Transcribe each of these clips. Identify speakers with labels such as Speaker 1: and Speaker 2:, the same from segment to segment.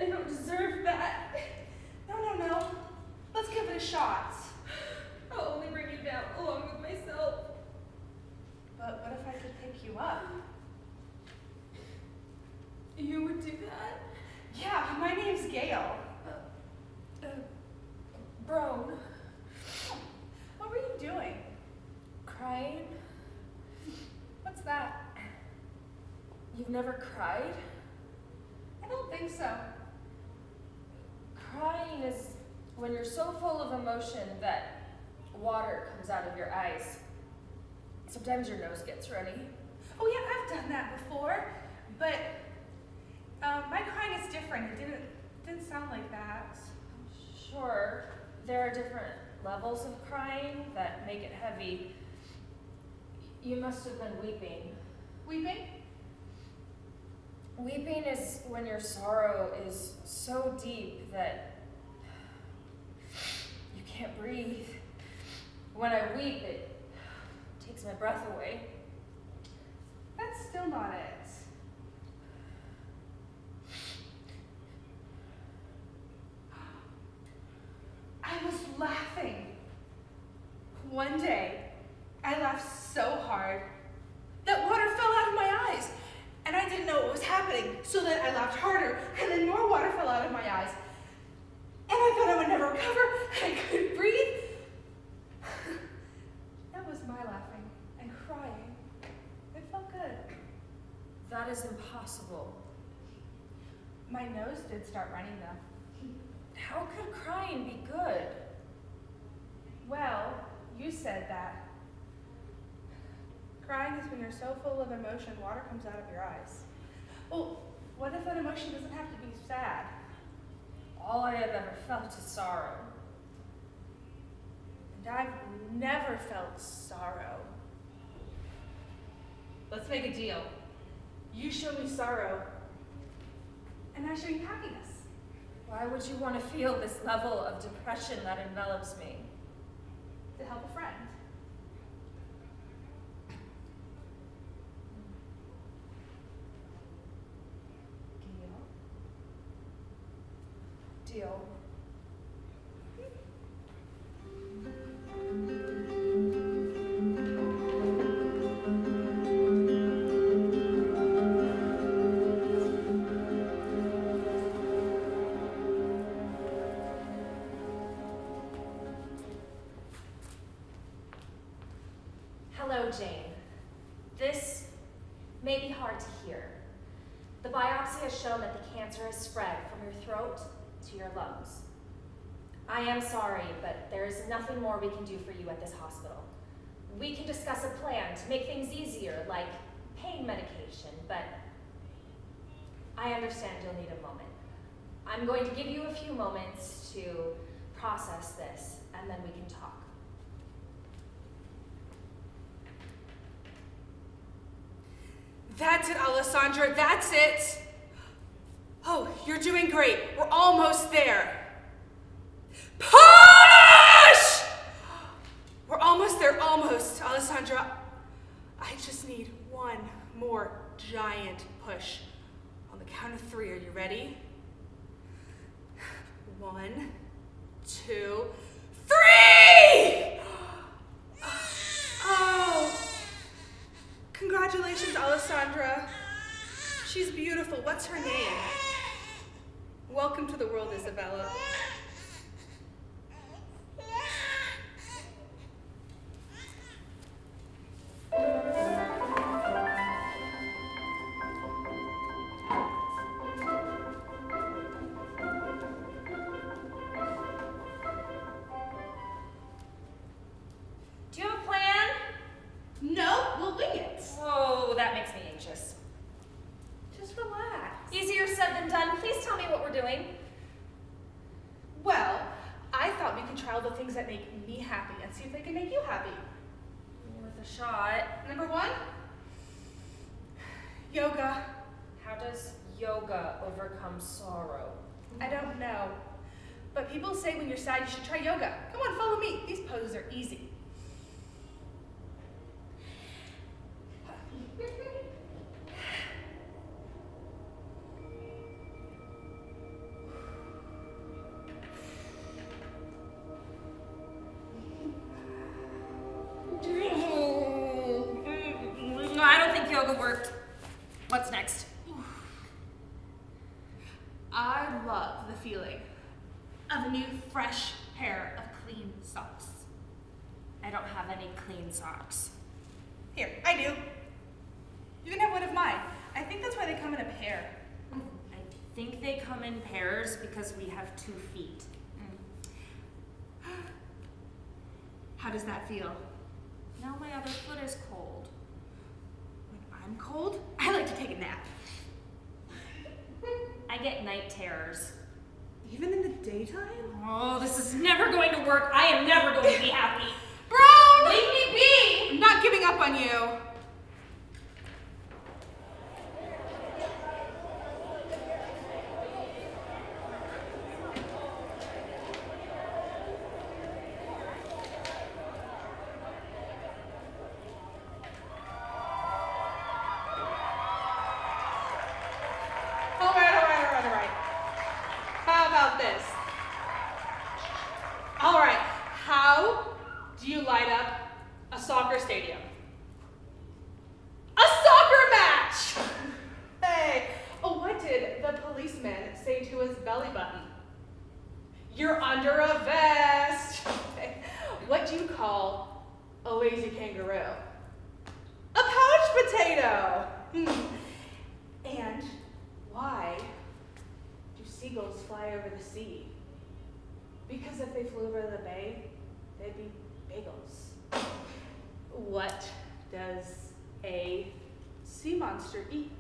Speaker 1: I don't deserve that.
Speaker 2: No. Let's give it a shot.
Speaker 1: I'll only bring you down along with myself.
Speaker 2: But what if I could pick you up?
Speaker 1: You would do that?
Speaker 2: Yeah, my name's Gale.
Speaker 1: Brone.
Speaker 2: What were you doing?
Speaker 1: Crying?
Speaker 2: What's that?
Speaker 1: You've never cried?
Speaker 2: I don't think so.
Speaker 1: Crying is when you're so full of emotion that water comes out of your eyes. Sometimes your nose gets runny.
Speaker 2: Oh yeah, I've done that before, but my crying is different. It didn't sound like that.
Speaker 1: Sure, there are different levels of crying that make it heavy. You must have been weeping.
Speaker 2: Weeping?
Speaker 1: Weeping is when your sorrow is so deep that you can't breathe. When I weep, it takes my breath away.
Speaker 2: That's still not it. I was laughing. One day, I laughed so hard that water fell out of my eyes, and I didn't know what was happening, so then I laughed harder, and then more water fell out of my eyes. And I thought I would never recover, and I couldn't breathe. That was my laughing and crying. It felt good.
Speaker 1: That is impossible.
Speaker 2: My nose did start running though.
Speaker 1: How could crying be good?
Speaker 2: Well, you said that. Crying is when you're so full of emotion, water comes out of your eyes. Well, what if that emotion doesn't have to be sad?
Speaker 1: All I have ever felt is sorrow.
Speaker 2: And I've never felt sorrow. Let's make a deal. You show me sorrow, and I show you happiness.
Speaker 1: Why would you want to feel this level of depression that envelops me?
Speaker 2: To help a friend.
Speaker 1: Deal.
Speaker 3: Hello, Jane. This may be hard to hear. The biopsy has shown that the cancer has spread from your throat to your lungs. I am sorry, but there is nothing more we can do for you at this hospital. We can discuss a plan to make things easier, like pain medication, but I understand you'll need a moment. I'm going to give you a few moments to process this, and then we can talk.
Speaker 2: That's it, Alessandra, that's it. Oh, you're doing great. We're almost there. Push! We're almost there, almost, Alessandra. I just need one more giant push. On the count of 3, are you ready? 1, 2, 3! Oh. Congratulations, Alessandra. She's beautiful. What's her name? Welcome to the world, Isabella.
Speaker 3: Do you have a plan?
Speaker 2: No, we'll wing it.
Speaker 3: Oh, that makes me anxious.
Speaker 2: Just relax.
Speaker 3: Easier said than done. Please tell me what we're doing.
Speaker 2: Well, I thought we could try all the things that make me happy and see if they can make you happy.
Speaker 3: Worth a shot.
Speaker 2: Number 1, yoga.
Speaker 1: How does yoga overcome sorrow?
Speaker 2: I don't know, but people say when you're sad you should try yoga. Come on, follow me. These poses are easy. the feeling of a new, fresh pair of clean socks.
Speaker 3: I don't have any clean socks.
Speaker 2: Here, I do. You can have one of mine. I think that's why they come in a pair.
Speaker 3: I think they come in pairs because we have 2 feet.
Speaker 2: How does that feel?
Speaker 3: Now my other foot is cold.
Speaker 2: When I'm cold, I like to take a nap.
Speaker 3: I get night terrors.
Speaker 2: Even in the daytime?
Speaker 3: Oh, this is never going to work. I am never going to be happy.
Speaker 2: Brone!
Speaker 3: Leave me be!
Speaker 2: I'm not giving up on you. All right. How about this? All right, how do you light up a soccer stadium? A soccer match! Hey, oh, what did the policeman say to his belly button? You're under a vest. Okay. What do you call a lazy kangaroo? A couch potato. And why do seagulls fly over the sea? Because if they flew over the bay, they'd be bagels. What does a sea monster eat?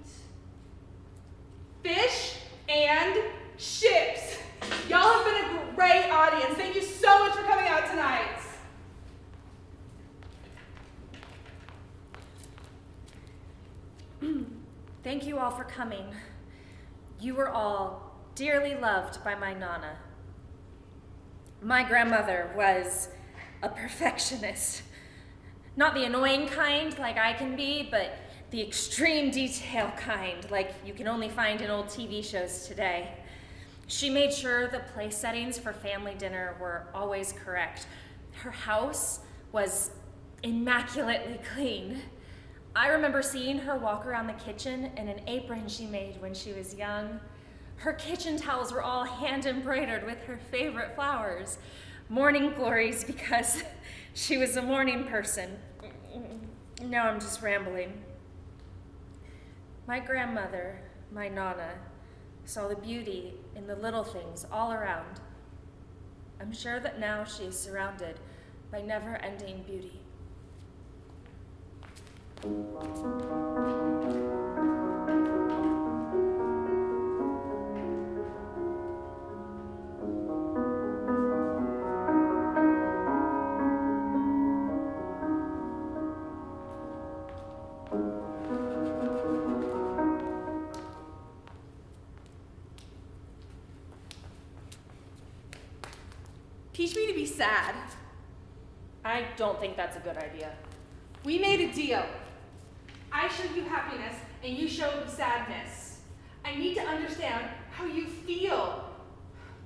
Speaker 2: Fish and ships. Y'all have been a great audience. Thank you so much for coming out tonight.
Speaker 3: Thank you all for coming. You were all dearly loved by my Nana. My grandmother was a perfectionist. Not the annoying kind like I can be, but the extreme detail kind like you can only find in old TV shows today. She made sure the place settings for family dinner were always correct. Her house was immaculately clean. I remember seeing her walk around the kitchen in an apron she made when she was young. Her kitchen towels were all hand embroidered with her favorite flowers. Morning glories because she was a morning person. Now I'm just rambling. My grandmother, my Nana, saw the beauty in the little things all around. I'm sure that now she is surrounded by never-ending beauty.
Speaker 2: Teach me to be sad.
Speaker 3: I don't think that's a good idea.
Speaker 2: We made a deal. I show you happiness and you show me sadness. I need to understand how you feel.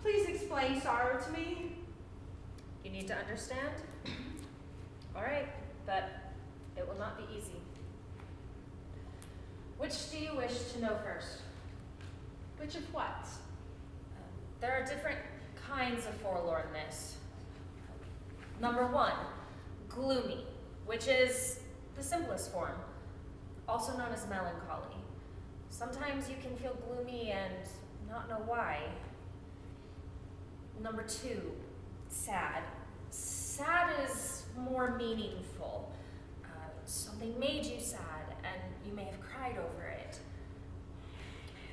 Speaker 2: Please explain sorrow to me.
Speaker 3: You need to understand? All right, but it will not be easy. Which do you wish to know first?
Speaker 2: Which of what?
Speaker 3: There are different kinds of forlornness. Number 1, gloomy, which is the simplest form, also known as melancholy. Sometimes you can feel gloomy and not know why. Number 2, sad. Sad is more meaningful. Something made you sad and you may have cried over it.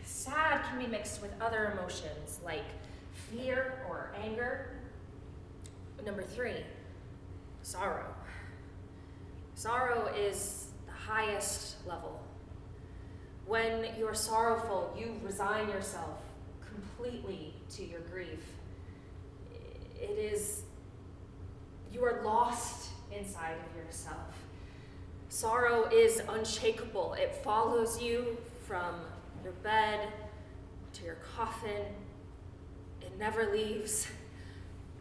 Speaker 3: Sad can be mixed with other emotions like fear or anger. Number 3, sorrow. Sorrow is the highest level. When you're sorrowful, you resign yourself completely to your grief. You are lost inside of yourself. Sorrow is unshakable. It follows you from your bed to your coffin. It never leaves.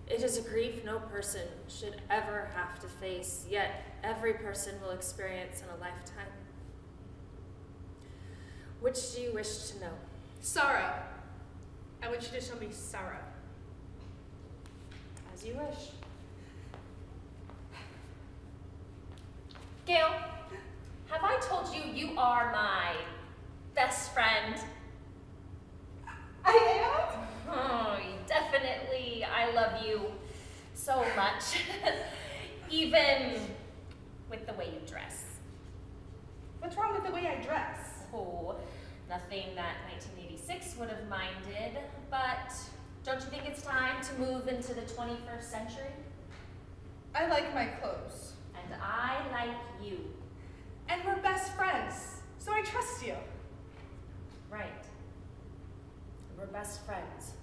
Speaker 3: It is a grief no person should ever have to face, yet every person will experience in a lifetime. Which do you wish to know?
Speaker 2: Sorrow. I want you to show me sorrow.
Speaker 3: As you wish. Gale, have I told you you are my best friend?
Speaker 2: I am?
Speaker 3: Oh, definitely. I love you so much. Even with the way you dress.
Speaker 2: What's wrong with the way I dress?
Speaker 3: Oh, nothing that 1986 would have minded, but don't you think it's time to move into the 21st century?
Speaker 2: I like my clothes.
Speaker 3: And I like you.
Speaker 2: And we're best friends, so I trust you.
Speaker 3: Right. We're best friends.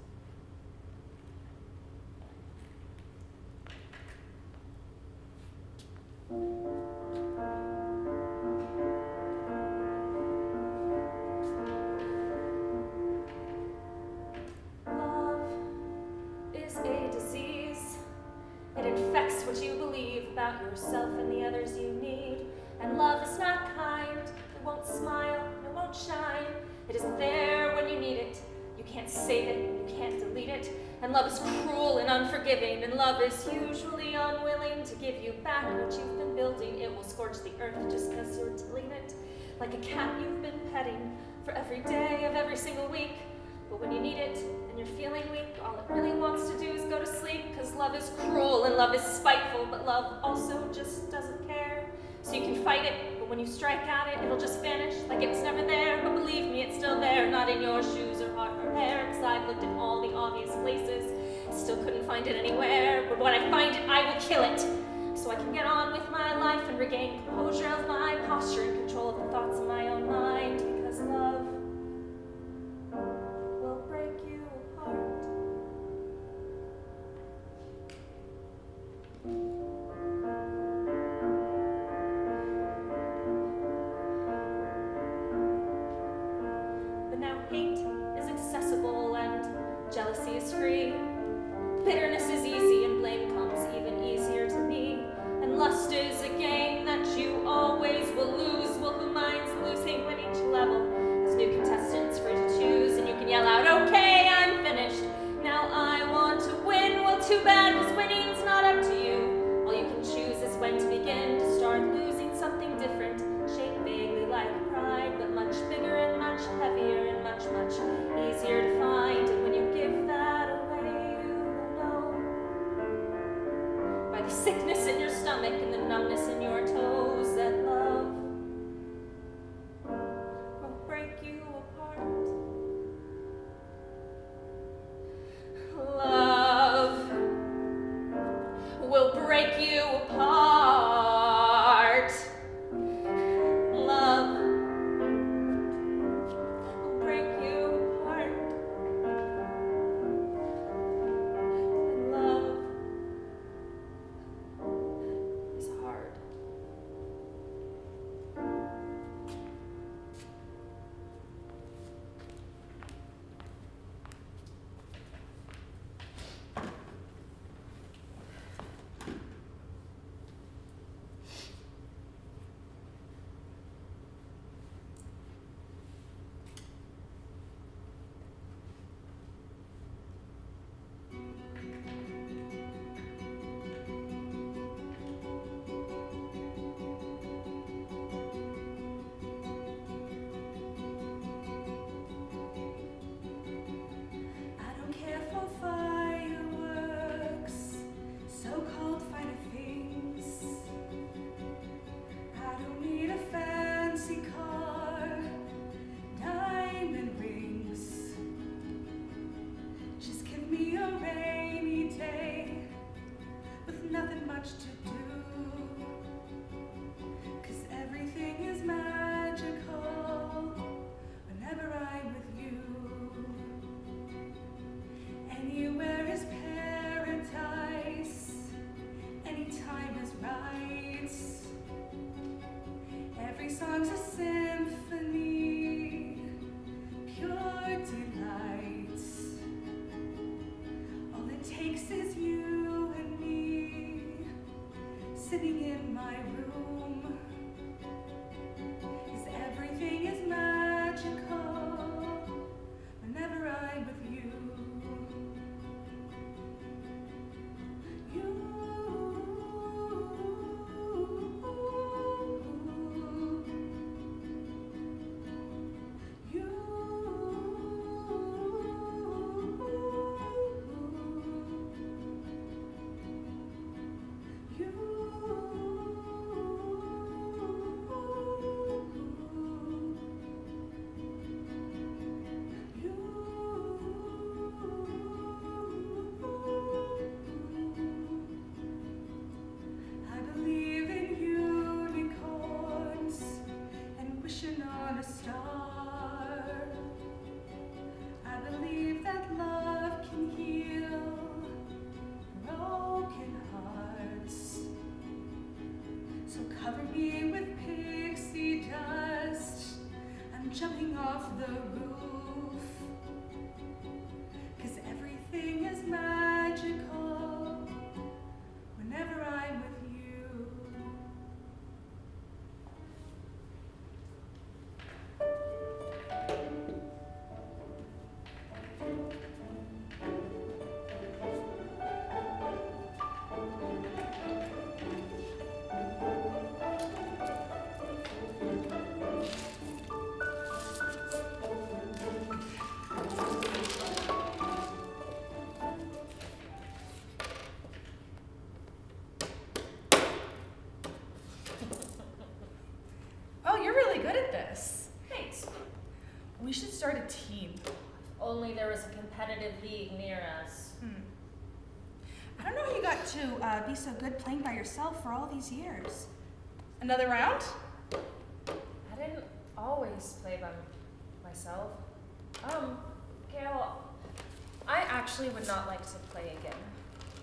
Speaker 3: Love is a disease. It infects what you believe about yourself and the others you need. And love is not kind. It won't smile. It won't shine. It isn't there when you need it. You can't save it. You can't delete it. And love is cruel and unforgiving. And love is usually unwilling to give you back what you've been building. It will scorch the earth just because you're tilling it. Like a cat you've been petting for every day of every single week. But when you need it and you're feeling weak, all it really wants to do is go to sleep. Because love is cruel and love is spiteful. But love also just doesn't care. So you can fight it, but when you strike at it, it'll just vanish like it was never there. But believe me, it's still there, not in your shoes or heart or hair. Because I've looked in all the obvious places, still couldn't find it anywhere. But when I find it, I will kill it. So I can get on with my life and regain composure of my posture and control of the thoughts in my own mind. Because love will break you apart. But now hate is accessible and jealousy is free. Bitterness is easy and blame comes even easier to me. And lust is a game that you always will lose. Well, who minds losing when each level has new contestants free to choose? And you can yell out, okay, I'm finished. Now I want to win. Well, too bad, because winning's not up to you. All you can choose is when to begin to start losing something different. Shaped vaguely like pride, but much bigger and much heavier and much, much easier to find. And when you give that away, you will know by the sickness in your stomach and the numbness in your toes that love will break you apart. Love will break you apart. Love will break you apart. And love is hard.
Speaker 2: I don't care for fireworks, so-called finer things. I don't need a fancy car, diamond rings. Just give me a rainy day with nothing much to do. 'Cause everything is magical whenever I'm with you. Anywhere is paradise, anytime is right. Every song's a symphony, pure delight. All it takes is you and me, sitting in my room. 'Cause everything is magical whenever I'm with you.
Speaker 1: near us.
Speaker 2: I don't know how you got to be so good playing by yourself for all these years. Another round?
Speaker 1: I didn't always play by myself. Gale, I actually would not like to play again.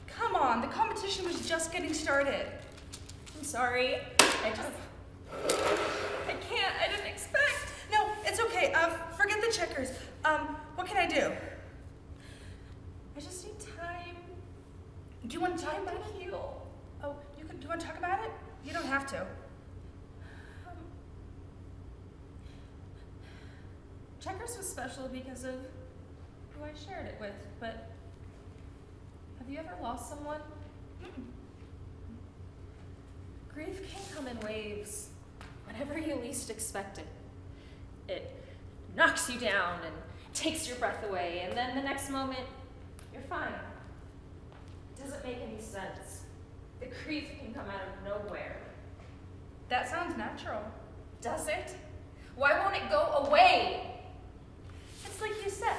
Speaker 2: Come on, the competition was just getting started.
Speaker 1: I'm sorry. I can't. I didn't expect.
Speaker 2: No, it's okay. Forget the checkers. What can I do?
Speaker 1: I just need time.
Speaker 2: Do you want to talk about
Speaker 1: to
Speaker 2: it?
Speaker 1: heal.
Speaker 2: Oh, do you want to talk about it? You don't have to.
Speaker 1: Checkers was special because of who I shared it with, but have you ever lost someone? Grief can come in waves whenever you least expect it. It knocks you down and takes your breath away, and then the next moment, you're fine. It doesn't make any sense. The grief can come out of nowhere.
Speaker 2: That sounds natural.
Speaker 1: Does it? Why won't it go away?
Speaker 2: It's like you said,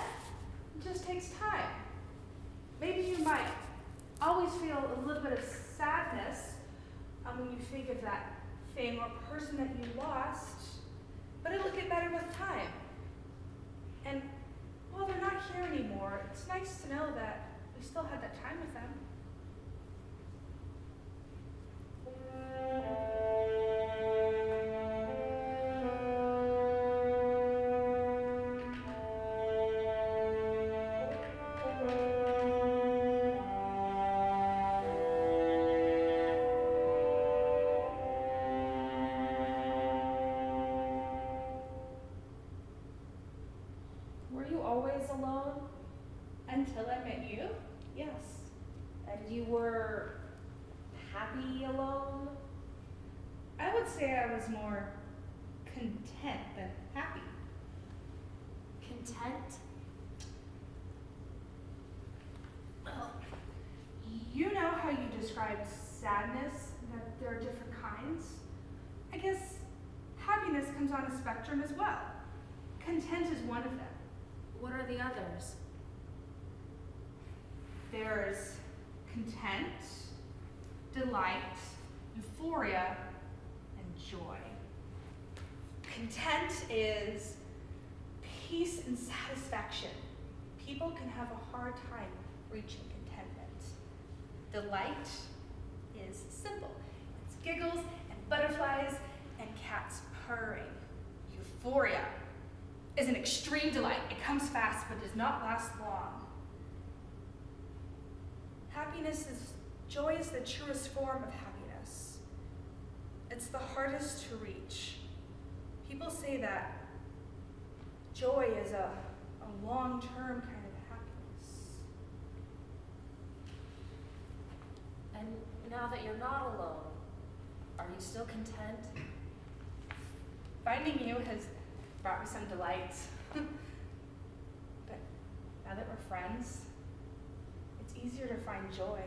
Speaker 2: it just takes time. Maybe you might always feel a little bit of sadness when you think of that thing or person that you lost, but it'll get better with time. And while they're not here anymore, it's nice to know that we still had that time with them.
Speaker 1: Were you always alone?
Speaker 2: Until I met you, yes.
Speaker 1: And you were happy alone?
Speaker 2: I would say I was more content than happy.
Speaker 3: Content?
Speaker 2: Well, you know how you described sadness, that there are different kinds? I guess happiness comes on a spectrum as well. Content is one of them.
Speaker 1: What are the others?
Speaker 2: There's content, delight, euphoria, and joy. Content is peace and satisfaction. People can have a hard time reaching contentment. Delight is simple. It's giggles and butterflies and cats purring. Euphoria is an extreme delight. It comes fast but does not last long. Joy is the truest form of happiness. It's the hardest to reach. People say that joy is a long-term kind of happiness.
Speaker 1: And now that you're not alone, are you still content?
Speaker 2: Finding you has brought me some delight. But now that we're friends, it's easier to find joy.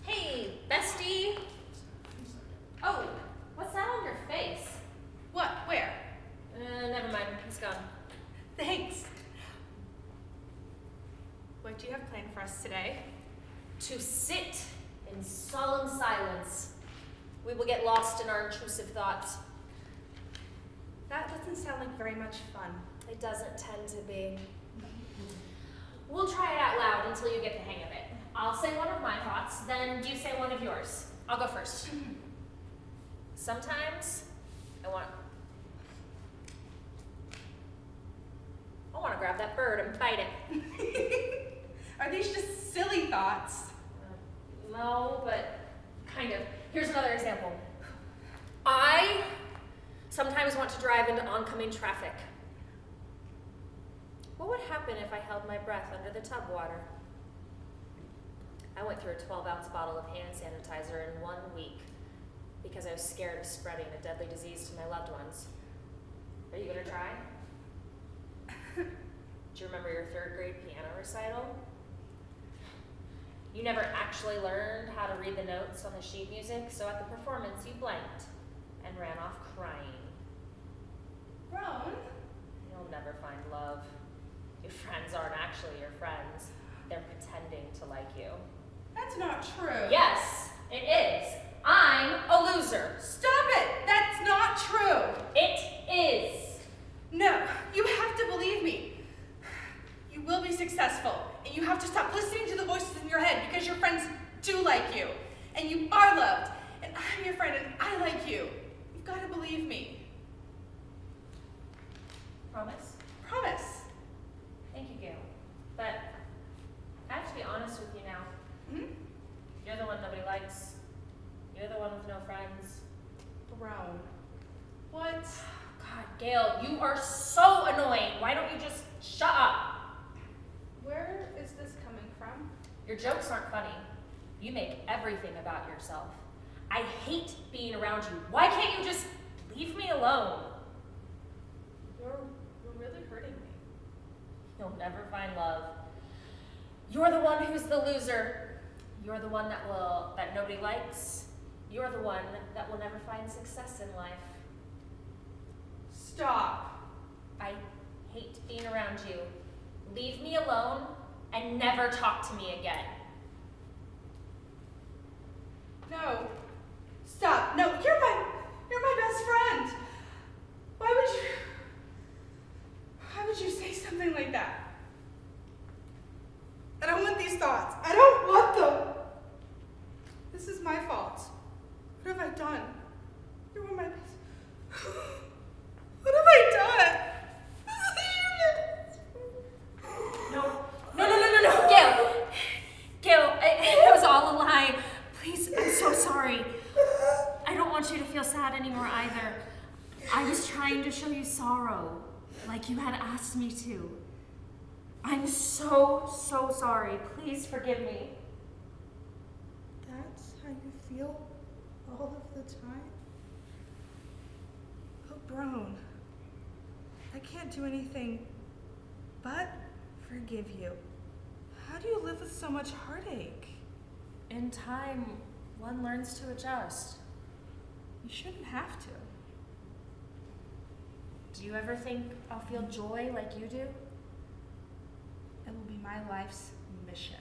Speaker 1: Hey, bestie! Oh, what's that on your face?
Speaker 2: What? Where?
Speaker 1: Never mind, it's gone.
Speaker 2: Thanks. What do you have planned for us today?
Speaker 3: To sit in solemn silence. We will get lost in our intrusive thoughts.
Speaker 2: That doesn't sound like very much fun.
Speaker 3: It doesn't tend to be. We'll try it out loud until you get the hang of it. I'll say one of my thoughts, then you say one of yours. I'll go first. Sometimes I want to grab that bird and bite it.
Speaker 2: Are these just silly thoughts?
Speaker 1: No, but kind of. Here's another example. I sometimes want
Speaker 3: want to drive into oncoming traffic. What would happen if I held my breath under the tub water? I went through a 12-ounce bottle of hand sanitizer in 1 week because I was scared of spreading a deadly disease to my loved ones. Are you gonna try? Do you remember your 3rd grade piano recital? You never actually learned how to read the notes on the sheet music, so at the performance you blanked and ran off crying.
Speaker 2: Brone?
Speaker 3: You'll never find love. Your friends aren't actually your friends. They're pretending to like you.
Speaker 2: That's not true.
Speaker 3: Yes, it is. I'm a loser.
Speaker 2: Stop it! That's not true.
Speaker 3: It is.
Speaker 2: No, you have to believe me. You will be successful, and you have to stop listening to the voices in your head because your friends do like you, and you are loved, and I'm your friend, and I like you. You've got to believe me.
Speaker 3: Promise?
Speaker 2: Promise.
Speaker 3: Thank you, Gale. But I have to be honest with you now.
Speaker 2: Hmm?
Speaker 3: You're the one nobody likes. You're the one with no friends.
Speaker 2: Brone. What?
Speaker 3: God, Gale, you are so annoying. Why don't you just shut up?
Speaker 2: Where is this coming from?
Speaker 3: Your jokes aren't funny. You make everything about yourself. I hate being around you. Why can't you just leave me alone?
Speaker 2: You're really hurting me.
Speaker 3: You'll never find love. You're the one who's the loser. You're the one that nobody likes. You're the one that will never find success in life.
Speaker 2: Stop.
Speaker 3: I hate being around you. Leave me alone and never talk to me again.
Speaker 2: No. Stop. No, you're my best friend. Why would you say something like that? I don't want these thoughts. I don't want them. This is my fault. What have I done? You were my best. What have I done?
Speaker 3: No, Gale! Gale, it was all a lie. Please, I'm so sorry. I don't want you to feel sad anymore either. I was trying to show you sorrow, like you had asked me to. I'm so sorry. Please forgive me.
Speaker 2: That's how you feel all of the time? Oh, Brone, I can't do anything but forgive you. How do you live with so much heartache?
Speaker 3: In time, one learns to adjust.
Speaker 2: You shouldn't have to.
Speaker 3: Do you ever think I'll feel joy like you do?
Speaker 2: It will be my life's mission.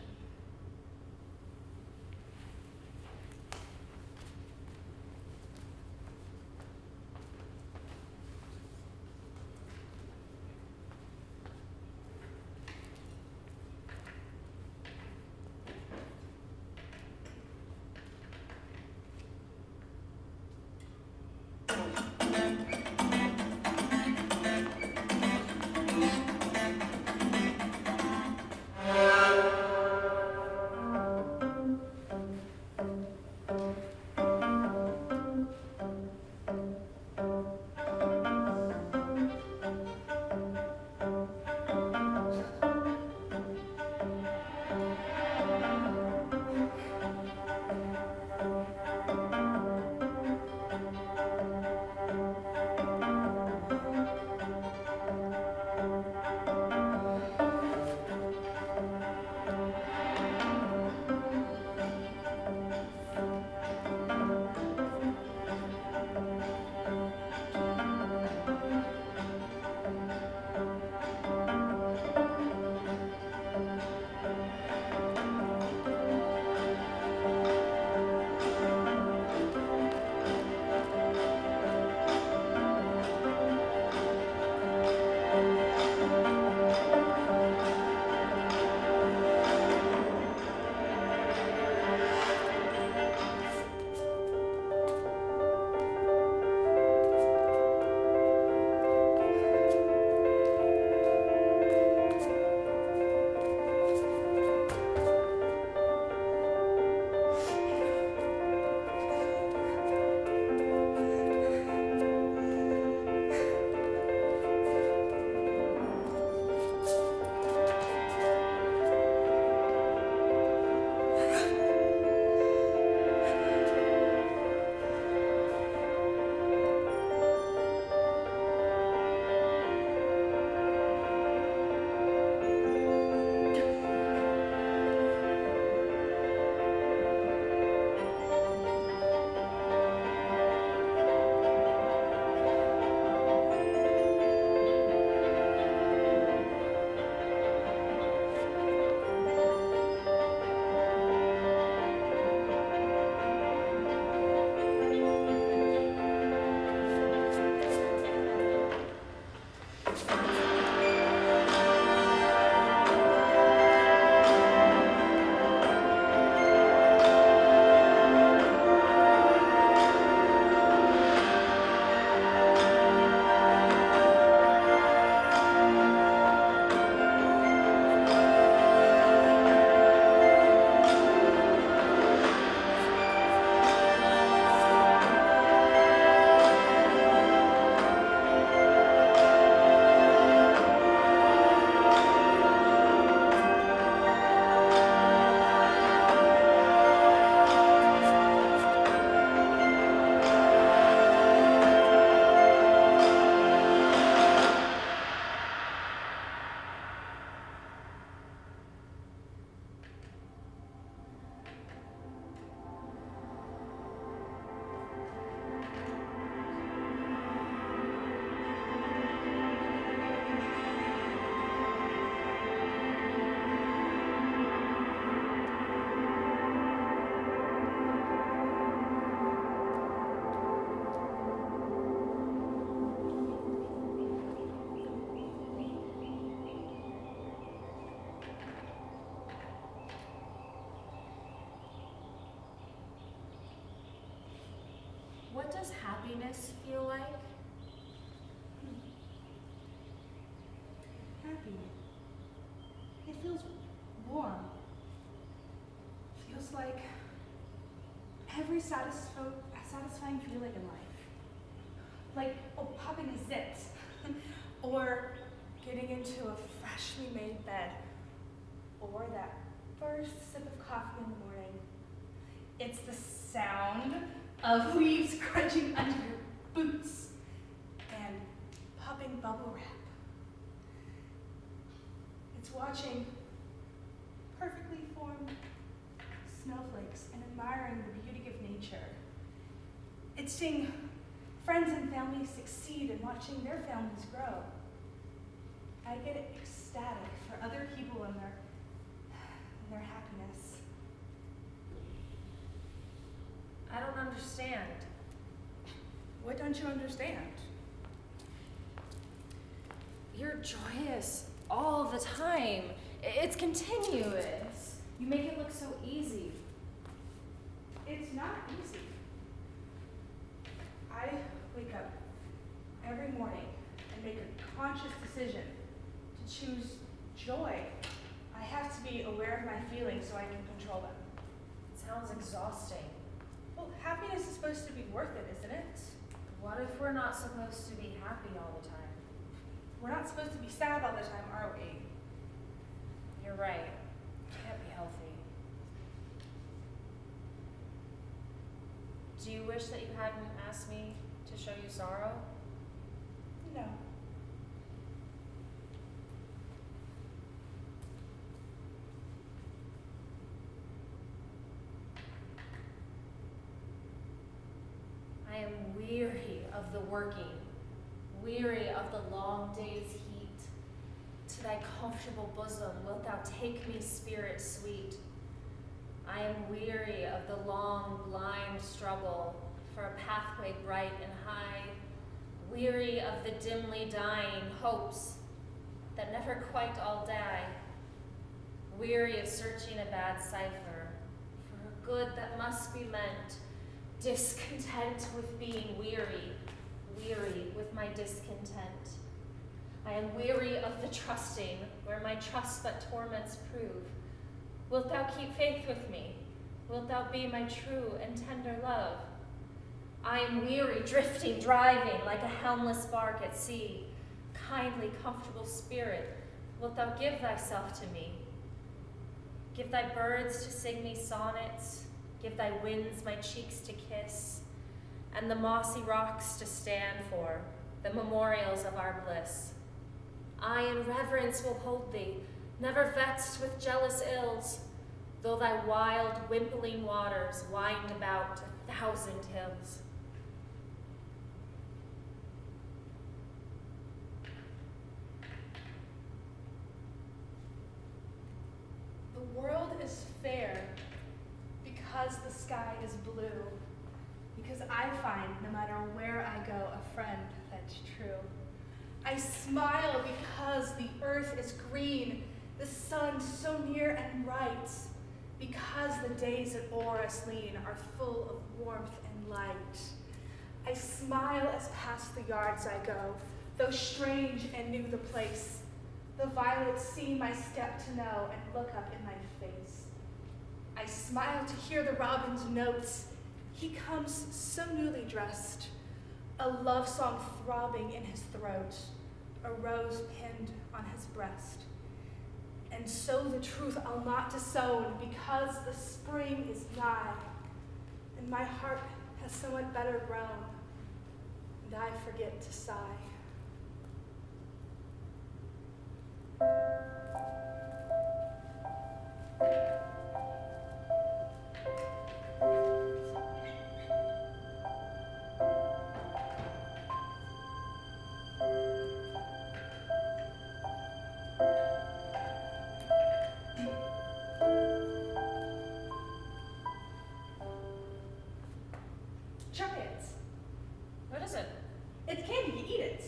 Speaker 1: happiness feel like?
Speaker 2: Happy. It feels warm. Feels like every satisfying feeling in life. Like popping a zit, or getting into a freshly made bed, or that first sip of coffee in the morning. It's the sound of leaves crunching under your boots and popping bubble wrap. It's watching perfectly formed snowflakes and admiring the beauty of nature. It's seeing friends and family succeed and watching their families grow. I get ecstatic for other people and their happiness.
Speaker 1: I don't understand.
Speaker 2: What don't you understand?
Speaker 1: You're joyous all the time. It's continuous. You make it look so easy.
Speaker 2: It's not easy. I wake up every morning and make a conscious decision to choose joy. I have to be aware of my feelings so I can control them.
Speaker 1: It sounds exhausting.
Speaker 2: Well, happiness is supposed to be worth it, isn't it?
Speaker 1: What if we're not supposed to be happy all the time?
Speaker 2: We're not supposed to be sad all the time, are we?
Speaker 1: You're right. It can't be healthy. Do you wish that you hadn't asked me to show you sorrow?
Speaker 2: No.
Speaker 1: I am weary of the working, weary of the long day's heat. To thy comfortable bosom wilt thou take me, spirit sweet. I am weary of the long, blind struggle for a pathway bright and high, weary of the dimly dying hopes that never quite all die, weary of searching a bad cipher for a good that must be meant, discontent with being weary, weary with my discontent. I am weary of the trusting where my trust but torments prove. Wilt thou keep faith with me? Wilt thou be my true and tender love? I am weary, drifting, driving like a helmless bark at sea. Kindly, comfortable spirit, wilt thou give thyself to me? Give thy birds to sing me sonnets, give thy winds my cheeks to kiss, and the mossy rocks to stand for, the memorials of our bliss. I in reverence will hold thee, never vexed with jealous ills, though thy wild, wimpling waters wind about 1,000 hills.
Speaker 2: The world is fair because the sky is blue, because I find, no matter where I go, a friend that's true. I smile because the earth is green, the sun so near and bright, because the days that o'er us lean are full of warmth and light. I smile as past the yards I go, though strange and new the place. The violets see my step to know and look up in my face. I smile to hear the robin's notes. He comes so newly dressed, a love song throbbing in his throat, a rose pinned on his breast. And so the truth I'll not disown, because the spring is nigh, and my heart has somewhat better grown, and I forget to sigh. Try it.
Speaker 1: What is it?
Speaker 2: It's candy, eat it.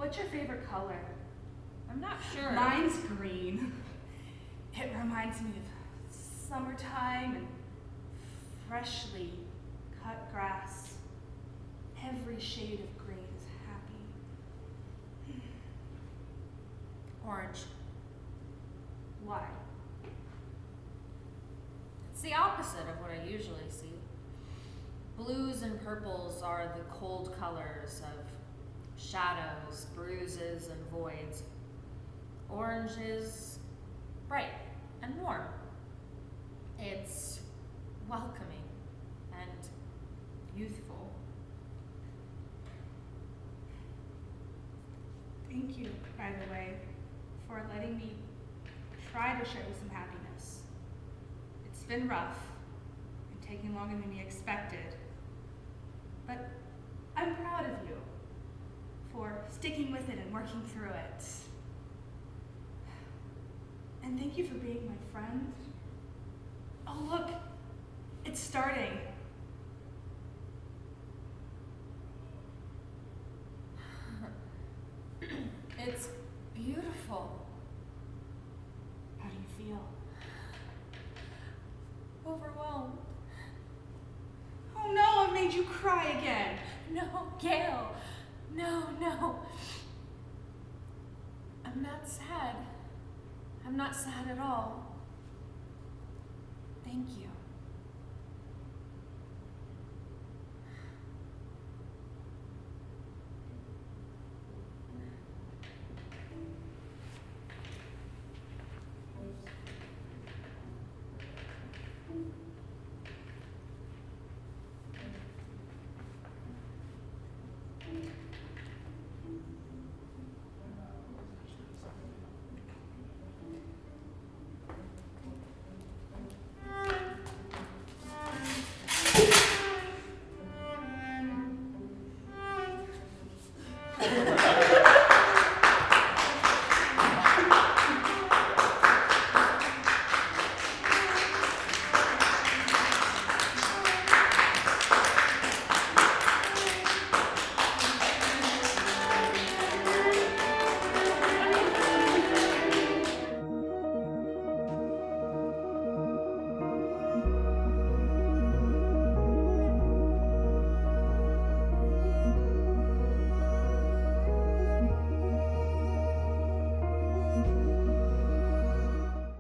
Speaker 2: What's your favorite color?
Speaker 1: I'm not sure.
Speaker 2: Mine's green. It reminds me of summertime and freshly cut grass. Every shade of green is happy.
Speaker 1: Orange.
Speaker 2: Why?
Speaker 1: It's the opposite of what I usually see. Blues and purples are the cold colors of shadows, bruises, and voids. Orange is bright and warm. It's welcoming and youthful.
Speaker 2: Thank you, by the way, for letting me try to show you some happiness. It's been rough and taking longer than we expected, but I'm proud of you for sticking with it and working through it. And thank you for being my friend. Oh, look, it's starting.
Speaker 1: It's beautiful.
Speaker 2: How do you feel?
Speaker 1: Overwhelmed.
Speaker 2: Oh no, I've made you cry again.
Speaker 1: No, Gale. No. I'm not sad. I'm not sad at all. Thank you.